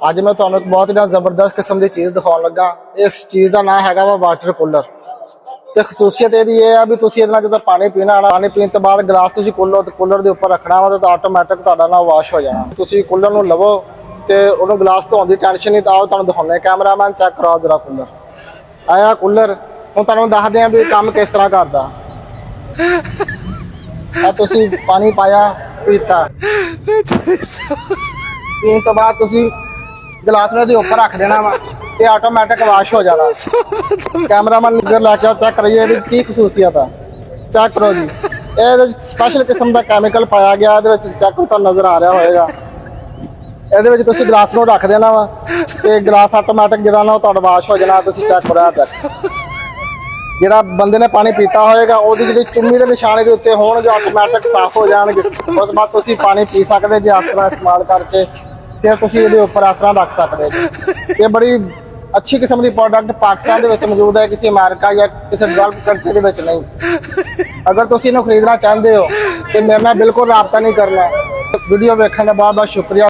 ਅੱਜ ਮੈਂ ਤੁਹਾਨੂੰ ਇੱਕ ਬਹੁਤ ਹੀ ਜ਼ਬਰਦਸਤ ਕਿਸਮ ਦੀ ਚੀਜ਼ ਦਿਖਾਉਣ ਲੱਗਾ। ਇਸ ਚੀਜ਼ ਦਾ ਨਾਮ ਹੈਗਾ ਵਾ ਵਾਟਰ ਕੂਲਰ। ਤੇ ਖਸੂਸੀਅਤ ਇਹਦੀ ਇਹ ਆ ਵੀ ਤੁਸੀਂ ਇਹਦੇ ਨਾਲ ਜਦੋਂ ਪਾਣੀ ਪੀਣਾ ਨਾ, ਪਾਣੀ ਪੀਣ ਤੋਂ ਬਾਅਦ ਗਲਾਸ ਤੁਸੀਂ ਕੂਲਰ ਦੇ ਉੱਪਰ ਰੱਖਣਾ ਵਾ ਤਾਂ ਆਟੋਮੈਟਿਕ ਤੁਹਾਡਾ ਨਾਲ ਵਾਸ਼ ਹੋ ਜਾਣਾ। ਤੁਸੀਂ ਕੂਲਰ ਨੂੰ ਲਵੋ ਤੇ ਉਹਨੂੰ ਗਲਾਸ ਧੋਣ ਦੀ ਟੈਨਸ਼ਨ ਨਹੀਂ। ਤਾਂ ਆਓ ਤੁਹਾਨੂੰ ਦਿਖਾਉਂਦੇ, ਕੈਮਰਾਮੈਨ ਚੈੱਕ ਕਰਾਓ ਜਰਾ ਕੂਲਰ। ਆਇਆ ਕੂਲਰ, ਹੁਣ ਤੁਹਾਨੂੰ ਦੱਸਦੇ ਆ ਵੀ ਕੰਮ ਕਿਸ ਤਰ੍ਹਾਂ ਕਰਦਾ। ਆ ਤੁਸੀਂ ਪਾਣੀ ਪਾਇਆ, ਪੀਤਾ, ਪੀਣ ਤੋਂ ਬਾਅਦ ਤੁਸੀਂ ਗਲਾਸ ਨੂੰ ਇਹਦੇ ਉੱਪਰ ਰੱਖ ਦੇਣਾ ਵਾ ਤੇ ਆਟੋਮੈਟਿਕ ਵਾਸ਼ ਹੋ ਜਾਣਾ। ਕੈਮਰਾਮੈਨ ਨਿਗਰ ਲੈ ਕੇ ਚੈੱਕ ਕਰੀਏ ਇਹਦੇ ਵਿੱਚ ਕੀ ਖਸੂਸੀਅਤ ਆ। ਚੈੱਕ ਕਰੋ ਜੀ, ਇਹਦੇ ਵਿੱਚ ਸਪੈਸ਼ਲ ਕਿਸਮ ਦਾ ਕੈਮੀਕਲ ਪਾਇਆ ਗਿਆ। ਇਹਦੇ ਵਿੱਚ ਚੈੱਕ ਤੁਹਾਨੂੰ ਨਜ਼ਰ ਆ ਰਿਹਾ ਹੋਏਗਾ। ਇਹਦੇ ਵਿੱਚ ਤੁਸੀਂ ਗਲਾਸ ਨੂੰ ਰੱਖ ਦੇਣਾ ਵਾ ਤੇ ਗਲਾਸ ਆਟੋਮੈਟਿਕ ਜਿਹੜਾ ਨਾ ਉਹ ਤੁਹਾਡਾ ਵਾਸ਼ ਹੋ ਜਾਣਾ। ਤੁਸੀਂ ਚੈੱਕ ਕਰੋ, ਜਿਹੜਾ ਬੰਦੇ ਨੇ ਪਾਣੀ ਪੀਤਾ ਹੋਏਗਾ ਉਹਦੀ ਜਿਹੜੀ ਚੁੰਮੀ ਦੇ ਨਿਸ਼ਾਨ ਦੇ ਉੱਤੇ ਹੋਣਗੇ ਆਟੋਮੈਟਿਕ ਸਾਫ਼ ਹੋ ਜਾਣਗੇ। ਉਸ ਤੋਂ ਬਾਅਦ ਤੁਸੀਂ ਪਾਣੀ ਪੀ ਸਕਦੇ ਜੇ ਇਸ ਤਰ੍ਹਾਂ ਇਸਤੇਮਾਲ ਕਰਕੇ। ਫਿਰ ਤੁਸੀਂ ਇਹਦੇ ਉੱਪਰ ਇਸ ਤਰ੍ਹਾਂ ਰੱਖ ਸਕਦੇ ਜੀ। ਇਹ ਬੜੀ ਅੱਛੀ ਕਿਸਮ ਦੀ ਪ੍ਰੋਡਕਟ ਪਾਕਿਸਤਾਨ ਦੇ ਵਿੱਚ ਮੌਜੂਦ ਹੈ, ਕਿਸੇ ਅਮਰੀਕਾ ਜਾਂ ਕਿਸੇ ਡਿਵੈਲਪ ਕੰਟਰੀ ਦੇ ਵਿੱਚ ਨਹੀਂ। ਅਗਰ ਤੁਸੀਂ ਇਹਨੂੰ ਖਰੀਦਣਾ ਚਾਹੁੰਦੇ ਹੋ ਤੇ ਮੇਰੇ ਨਾਲ ਬਿਲਕੁਲ ਰਾਬਤਾ ਨਹੀਂ ਕਰਨਾ। ਵੀਡੀਓ ਵੇਖਣ ਦਾ ਬਹੁਤ ਬਹੁਤ ਸ਼ੁਕਰੀਆ।